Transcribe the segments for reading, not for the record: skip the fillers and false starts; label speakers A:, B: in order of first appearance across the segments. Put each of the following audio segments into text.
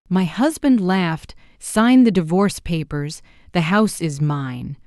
A: My husband laughed, signed the divorce papers, the house is mine.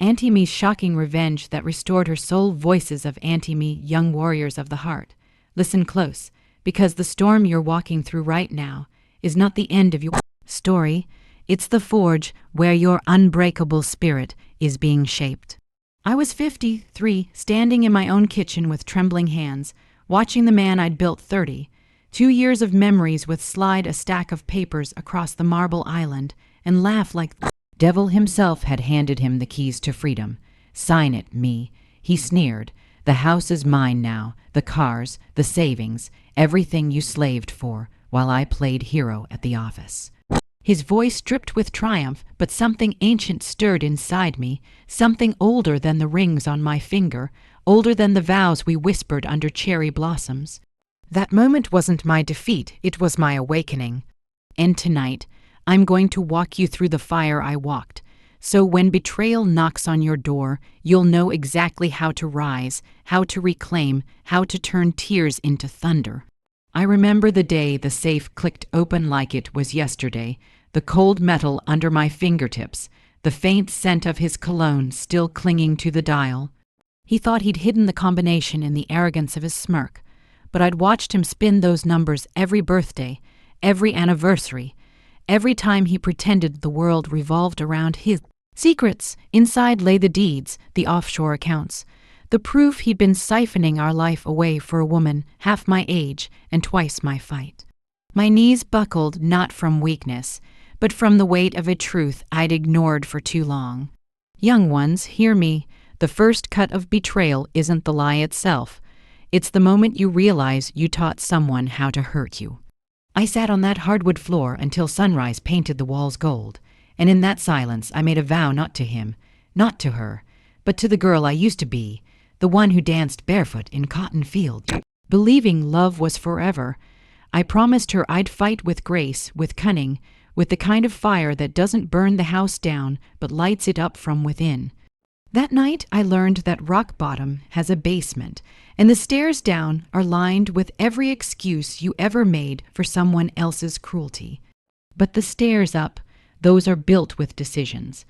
A: Auntie Mae's shocking revenge that restored her soul. Voices of Auntie Mae, young warriors of the heart. Listen close, because the storm you're walking through right now is not the end of your story. It's the forge where your unbreakable spirit is being shaped. I was 53, standing in my own kitchen with trembling hands, watching the man I'd built 30. 2 years of memories with slide a stack of papers across the marble island and laugh like the devil himself had handed him the keys to freedom. Sign it, me. He sneered. The house is mine now, the cars, the savings, everything you slaved for while I played hero at the office. His voice dripped with triumph, but something ancient stirred inside me, something older than the rings on my finger, older than the vows we whispered under cherry blossoms. That moment wasn't my defeat, it was my awakening. And tonight, I'm going to walk you through the fire I walked, so when betrayal knocks on your door, you'll know exactly how to rise, how to reclaim, how to turn tears into thunder. I remember the day the safe clicked open like it was yesterday, the cold metal under my fingertips, the faint scent of his cologne still clinging to the dial. He thought he'd hidden the combination in the arrogance of his smirk, but I'd watched him spin those numbers every birthday, every anniversary, every time he pretended the world revolved around his secrets. Inside lay the deeds, the offshore accounts, the proof he'd been siphoning our life away for a woman half my age and twice my fight. My knees buckled not from weakness, but from the weight of a truth I'd ignored for too long. Young ones, hear me. The first cut of betrayal isn't the lie itself. It's the moment you realize you taught someone how to hurt you. I sat on that hardwood floor until sunrise painted the walls gold, and in that silence I made a vow not to him, not to her, but to the girl I used to be, the one who danced barefoot in cotton fields. Believing love was forever, I promised her I'd fight with grace, with cunning, with the kind of fire that doesn't burn the house down but lights it up from within. That night I learned that rock bottom has a basement, and the stairs down are lined with every excuse you ever made for someone else's cruelty. But the stairs up, those are built with decisions.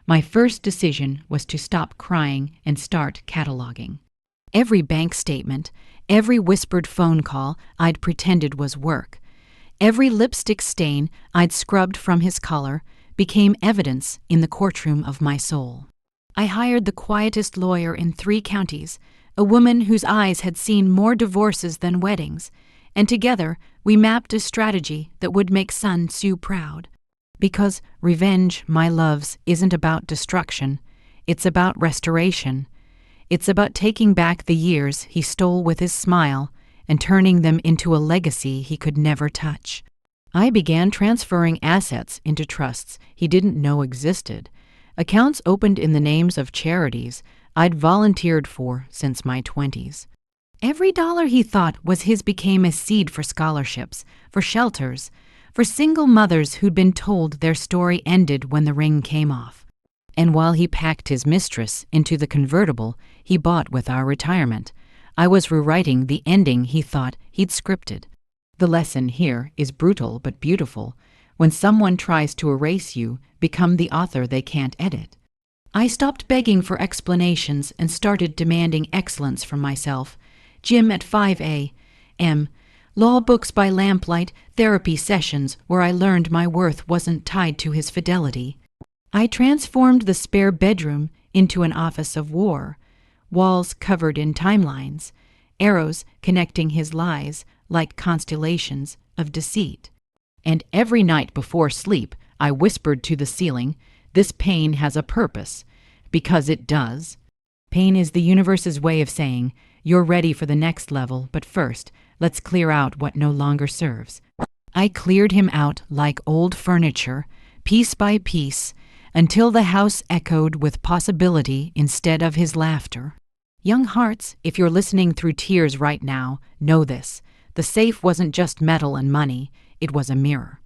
A: My first decision was to stop crying and start cataloging. Every bank statement, every whispered phone call I'd pretended was work, every lipstick stain I'd scrubbed from his collar became evidence in the courtroom of my soul. I hired the quietest lawyer in 3 counties, a woman whose eyes had seen more divorces than weddings, and together we mapped a strategy that would make Sun Tzu proud. Because revenge, my loves, isn't about destruction, it's about restoration. It's about taking back the years he stole with his smile and turning them into a legacy he could never touch. I began transferring assets into trusts he didn't know existed, accounts opened in the names of charities I'd volunteered for since my 20s. Every dollar he thought was his became a seed for scholarships, for shelters, for single mothers who'd been told their story ended when the ring came off. And while he packed his mistress into the convertible he bought with our retirement, I was rewriting the ending he thought he'd scripted. The lesson here is brutal but beautiful. When someone tries to erase you, become the author they can't edit. I stopped begging for explanations and started demanding excellence from myself. Gym at 5 a.m., law books by lamplight, therapy sessions where I learned my worth wasn't tied to his fidelity. I transformed the spare bedroom into an office of war, walls covered in timelines, arrows connecting his lies like constellations of deceit. And every night before sleep, I whispered to the ceiling, "This pain has a purpose," because it does. Pain is the universe's way of saying, "You're ready for the next level, but first, let's clear out what no longer serves." I cleared him out like old furniture, piece by piece, until the house echoed with possibility instead of his laughter. Young hearts, if you're listening through tears right now, know this. The safe wasn't just metal and money, it was a mirror.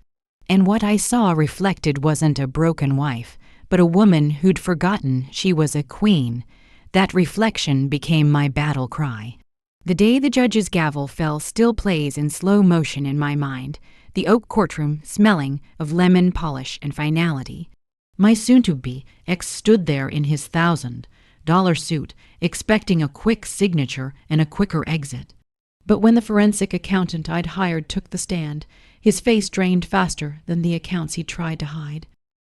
A: And what I saw reflected wasn't a broken wife, but a woman who'd forgotten she was a queen. That reflection became my battle cry. The day the judge's gavel fell still plays in slow motion in my mind. the oak courtroom smelling of lemon polish and finality. My soon-to-be ex stood there in his $1,000 suit, expecting a quick signature and a quicker exit. But when the forensic accountant I'd hired took the stand, his face drained faster than the accounts he tried to hide.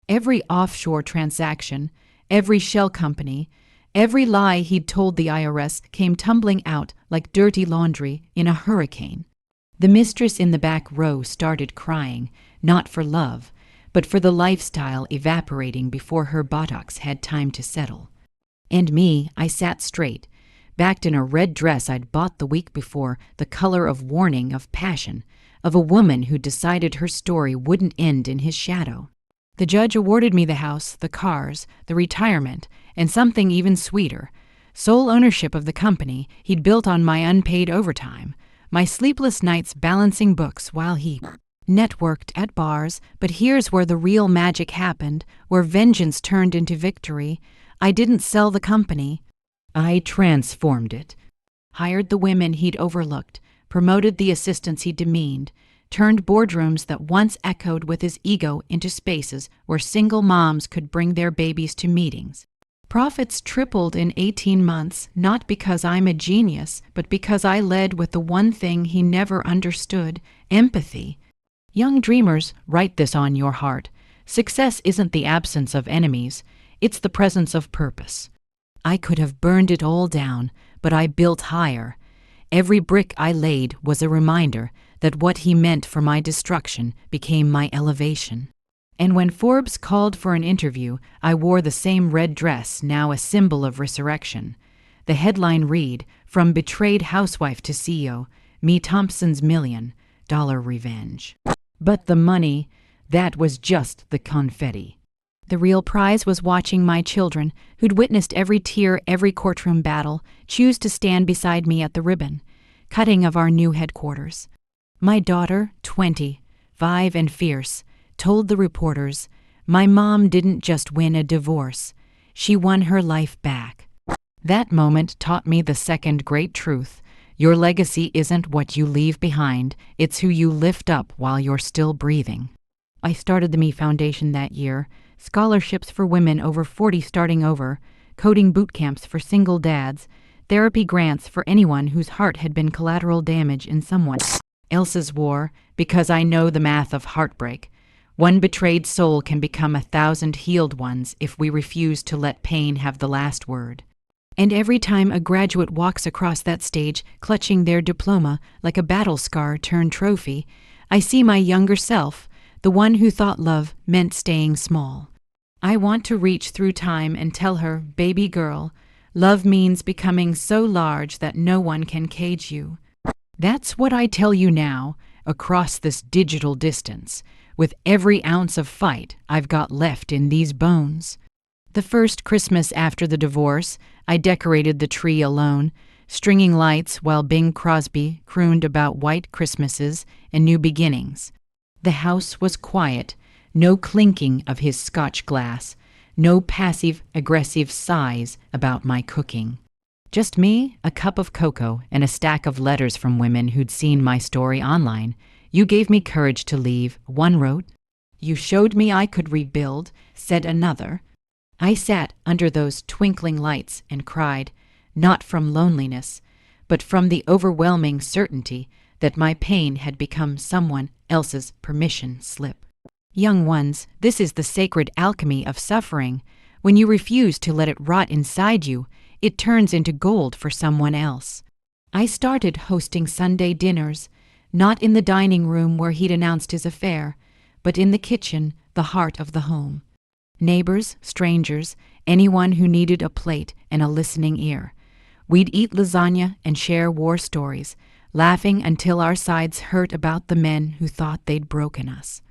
A: Every offshore transaction, every shell company, every lie he'd told the IRS came tumbling out like dirty laundry in a hurricane. The mistress in the back row started crying, not for love, but for the lifestyle evaporating before her buttocks had time to settle. And me, I sat straight, backed in a red dress I'd bought the week before, the color of warning, of passion, of a woman who decided her story wouldn't end in his shadow. The judge awarded me the house, the cars, the retirement, and something even sweeter, sole ownership of the company he'd built on my unpaid overtime, my sleepless nights balancing books while he networked at bars. But here's where the real magic happened, where vengeance turned into victory. I didn't sell the company. I transformed it. Hired the women he'd overlooked, promoted the assistants he demeaned, turned boardrooms that once echoed with his ego into spaces where single moms could bring their babies to meetings. Profits tripled in 18 months, not because I'm a genius, but because I led with the one thing he never understood: empathy. Young dreamers, write this on your heart. Success isn't the absence of enemies, it's the presence of purpose. I could have burned it all down, but I built higher. Every brick I laid was a reminder that what he meant for my destruction became my elevation. And when Forbes called for an interview, I wore the same red dress, now a symbol of resurrection. The headline read, "From betrayed housewife to CEO, Me Thompson's $1 million revenge." But the money, that was just the confetti. The real prize was watching my children, who'd witnessed every tear, every courtroom battle, choose to stand beside me at the ribbon cutting of our new headquarters. My daughter, 20, 5 and fierce, told the reporters, "My mom didn't just win a divorce, she won her life back." That moment taught me the second great truth: your legacy isn't what you leave behind, it's who you lift up while you're still breathing. I started the Me Foundation that year, scholarships for women over 40 starting over, coding boot camps for single dads, therapy grants for anyone whose heart had been collateral damage in someone else's war, because I know the math of heartbreak. One betrayed soul can become 1,000 healed ones if we refuse to let pain have the last word. And every time a graduate walks across that stage, clutching their diploma like a battle scar turned trophy, I see my younger self, the one who thought love meant staying small. I want to reach through time and tell her, "Baby girl, love means becoming so large that no one can cage you." That's what I tell you now, across this digital distance, with every ounce of fight I've got left in these bones. The first Christmas after the divorce, I decorated the tree alone, stringing lights while Bing Crosby crooned about white Christmases and new beginnings. The house was quiet, no clinking of his Scotch glass, no passive-aggressive sighs about my cooking. Just me, a cup of cocoa, and a stack of letters from women who'd seen my story online. "You gave me courage to leave," one wrote. "You showed me I could rebuild," said another. I sat under those twinkling lights and cried, not from loneliness, but from the overwhelming certainty that my pain had become someone else's permission slip. Young ones, this is the sacred alchemy of suffering. When you refuse to let it rot inside you, it turns into gold for someone else. I started hosting Sunday dinners, not in the dining room where he'd announced his affair, but in the kitchen, the heart of the home. Neighbors, strangers, anyone who needed a plate and a listening ear. We'd eat lasagna and share war stories, laughing until our sides hurt about the men who thought they'd broken us.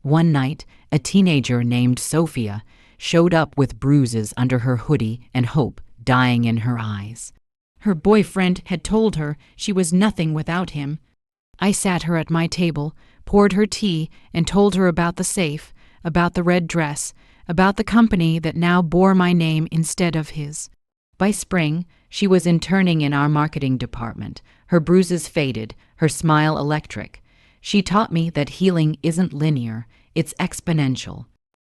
A: One night, a teenager named Sophia showed up with bruises under her hoodie and hope dying in her eyes. Her boyfriend had told her she was nothing without him. I sat her at my table, poured her tea, and told her about the safe, about the red dress, about the company that now bore my name instead of his. By spring, she was interning in our marketing department, her bruises faded, her smile electric. She taught me that healing isn't linear, it's exponential.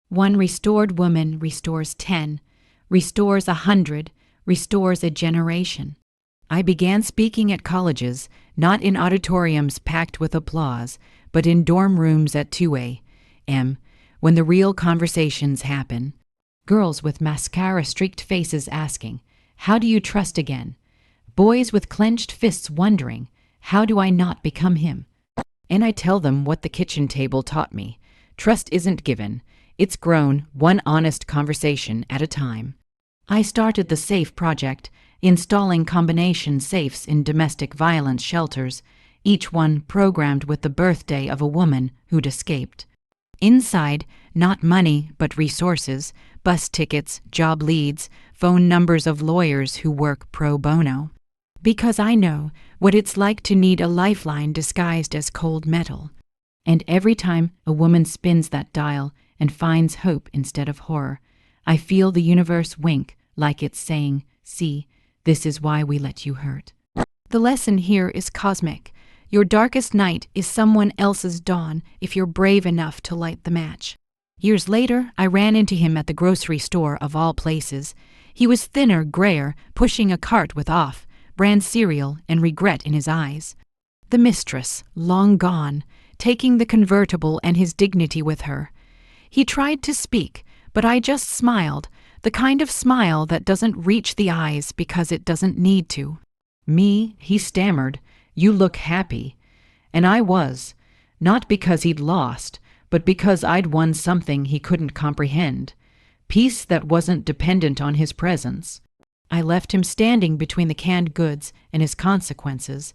A: One restored woman restores 10, restores 100, restores a generation. I began speaking at colleges, not in auditoriums packed with applause, but in dorm rooms at 2 a.m., when the real conversations happen. Girls with mascara-streaked faces asking, "How do you trust again?" Boys with clenched fists wondering, "How do I not become him?" And I tell them what the kitchen table taught me. Trust isn't given. It's grown, one honest conversation at a time. I started the SAFE project, installing combination safes in domestic violence shelters, each one programmed with the birthday of a woman who'd escaped. Inside, not money, but resources, bus tickets, job leads, phone numbers of lawyers who work pro bono. Because I know what it's like to need a lifeline disguised as cold metal. And every time a woman spins that dial and finds hope instead of horror, I feel the universe wink like it's saying, "See, this is why we let you hurt." The lesson here is cosmic. Your darkest night is someone else's dawn if you're brave enough to light the match. Years later, I ran into him at the grocery store of all places. He was thinner, grayer, pushing a cart with off-brand cereal and regret in his eyes. The mistress, long gone, taking the convertible and his dignity with her. He tried to speak, but I just smiled, the kind of smile that doesn't reach the eyes because it doesn't need to. "Me," he stammered, "you look happy." And I was, not because he'd lost, but because I'd won something he couldn't comprehend. Peace that wasn't dependent on his presence. I left him standing between the canned goods and his consequences,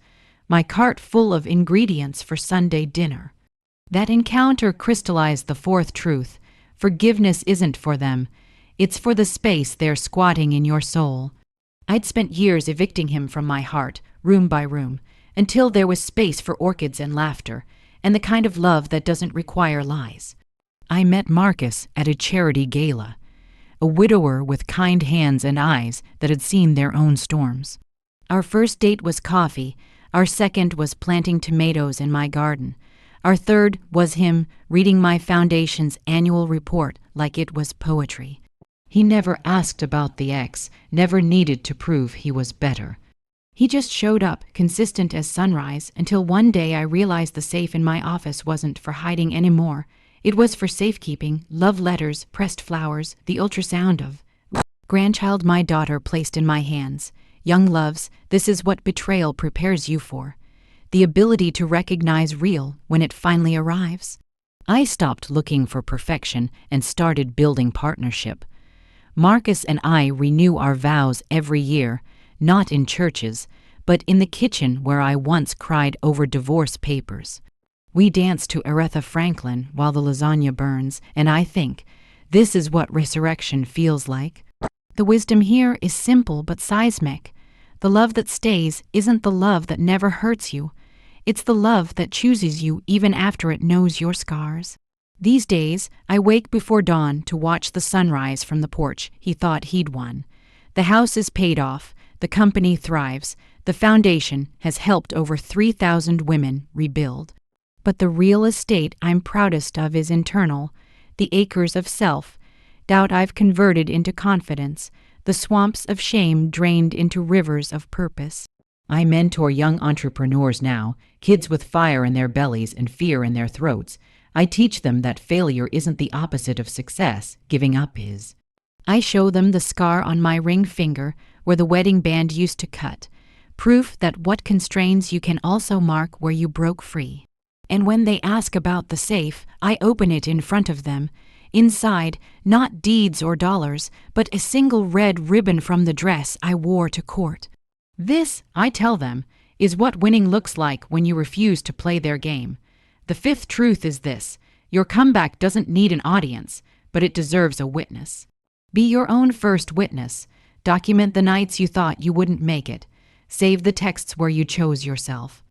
A: my cart full of ingredients for Sunday dinner. That encounter crystallized the fourth truth. Forgiveness isn't for them. It's for the space they're squatting in your soul. I'd spent years evicting him from my heart, room by room, until there was space for orchids and laughter, and the kind of love that doesn't require lies. I met Marcus at a charity gala, a widower with kind hands and eyes that had seen their own storms. Our first date was coffee, our second was planting tomatoes in my garden, our third was him reading my foundation's annual report like it was poetry. He never asked about the ex, never needed to prove he was better. He just showed up, consistent as sunrise, until one day I realized the safe in my office wasn't for hiding anymore. It was for safekeeping, love letters, pressed flowers, the ultrasound of grandchild my daughter placed in my hands. Young loves, this is what betrayal prepares you for. The ability to recognize real when it finally arrives. I stopped looking for perfection and started building partnership. Marcus and I renew our vows every year, not in churches, but in the kitchen where I once cried over divorce papers. We dance to Aretha Franklin while the lasagna burns, and I think, this is what resurrection feels like. The wisdom here is simple but seismic. The love that stays isn't the love that never hurts you. It's the love that chooses you even after it knows your scars. These days, I wake before dawn to watch the sunrise from the porch he thought he'd won. The house is paid off, the company thrives, the foundation has helped over 3,000 women rebuild. But the real estate I'm proudest of is internal, the acres of self, doubt I've converted into confidence, the swamps of shame drained into rivers of purpose. I mentor young entrepreneurs now, kids with fire in their bellies and fear in their throats. I teach them that failure isn't the opposite of success, giving up is. I show them the scar on my ring finger where the wedding band used to cut, proof that what constrains you can also mark where you broke free. And when they ask about the safe, I open it in front of them. Inside, not deeds or dollars, but a single red ribbon from the dress I wore to court. This, I tell them, is what winning looks like when you refuse to play their game. The fifth truth is this: your comeback doesn't need an audience, but it deserves a witness. Be your own first witness. Document the nights you thought you wouldn't make it. Save the texts where you chose yourself.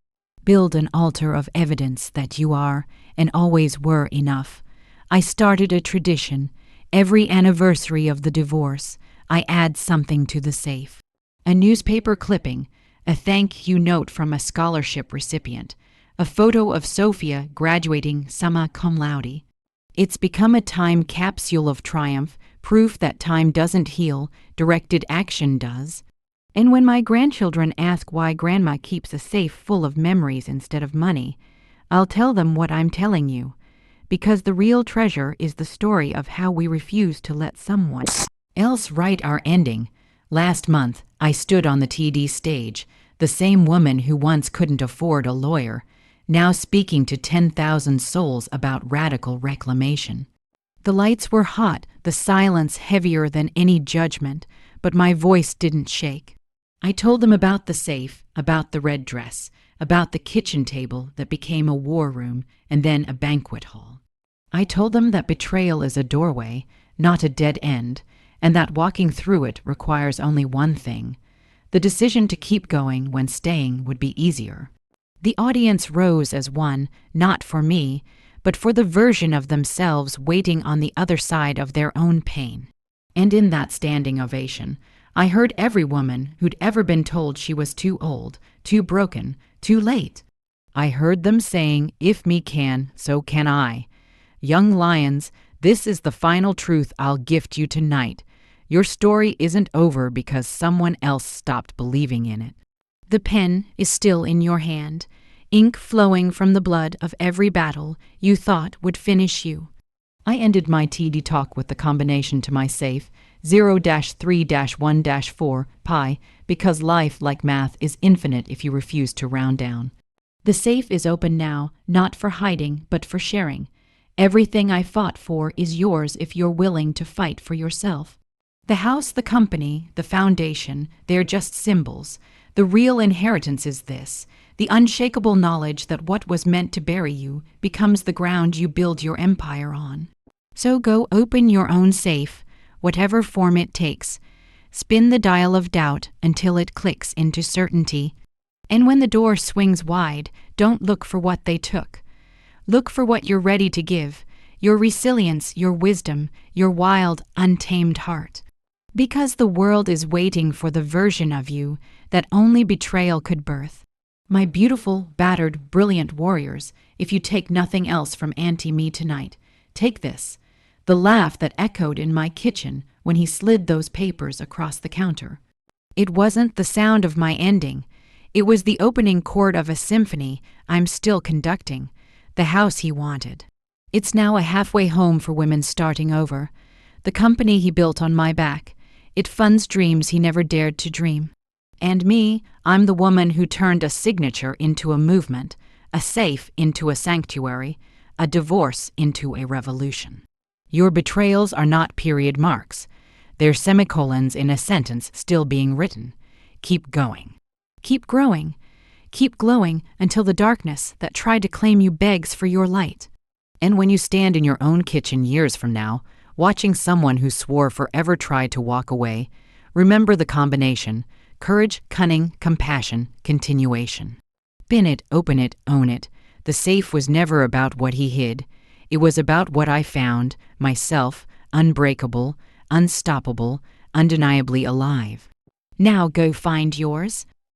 A: Build an altar of evidence that you are and always were enough. I started a tradition. Every anniversary of the divorce, I add something to the safe. A newspaper clipping, a thank you note from a scholarship recipient, A photo of Sophia graduating summa cum laude. It's become a time capsule of triumph, proof that time doesn't heal, directed action does. And when my grandchildren ask why Grandma keeps a safe full of memories instead of money, I'll tell them what I'm telling you. Because the real treasure is the story of how we refuse to let someone else write our ending. Last month, I stood on the TD stage, the same woman who once couldn't afford a lawyer, now speaking to 10,000 souls about radical reclamation. The lights were hot, the silence heavier than any judgment, but my voice didn't shake. I told them about the safe, about the red dress, about the kitchen table that became a war room and then a banquet hall. I told them that betrayal is a doorway, not a dead end, and that walking through it requires only one thing. The decision to keep going when staying would be easier. The audience rose as one, not for me, but for the version of themselves waiting on the other side of their own pain. And in that standing ovation, I heard every woman who'd ever been told she was too old, too broken, too late. I heard them saying, "If me can, so can I." Young lions, this is the final truth I'll gift you tonight. Your story isn't over because someone else stopped believing in it. The pen is still in your hand, ink flowing from the blood of every battle you thought would finish you. I ended my TD talk with the combination to my safe, 0-3-1-4 pi, because life, like math, is infinite if you refuse to round down. The safe is open now, not for hiding, but for sharing. Everything I fought for is yours if you're willing to fight for yourself. The house, the company, the foundation, they're just symbols. The real inheritance is this, the unshakable knowledge that what was meant to bury you becomes the ground you build your empire on. So go open your own safe, whatever form it takes. Spin the dial of doubt until it clicks into certainty. And when the door swings wide, don't look for what they took. Look for what you're ready to give, your resilience, your wisdom, your wild, untamed heart. Because the world is waiting for the version of you that only betrayal could birth. My beautiful, battered, brilliant warriors, if you take nothing else from Auntie Mae tonight, take this, the laugh that echoed in my kitchen when he slid those papers across the counter. It wasn't the sound of my ending. It was the opening chord of a symphony I'm still conducting, the house he wanted. It's now a halfway home for women starting over. The company he built on my back. It funds dreams he never dared to dream. And me, I'm the woman who turned a signature into a movement, a safe into a sanctuary, a divorce into a revolution. Your betrayals are not period marks. They're semicolons in a sentence still being written. Keep going. Keep growing. Keep glowing until the darkness that tried to claim you begs for your light. And when you stand in your own kitchen years from now, watching someone who swore forever tried to walk away, remember the combination: courage, cunning, compassion, continuation. Pin it, open it, own it. The safe was never about what he hid. It was about what I found, myself, unbreakable, unstoppable, undeniably alive. Now go find yours.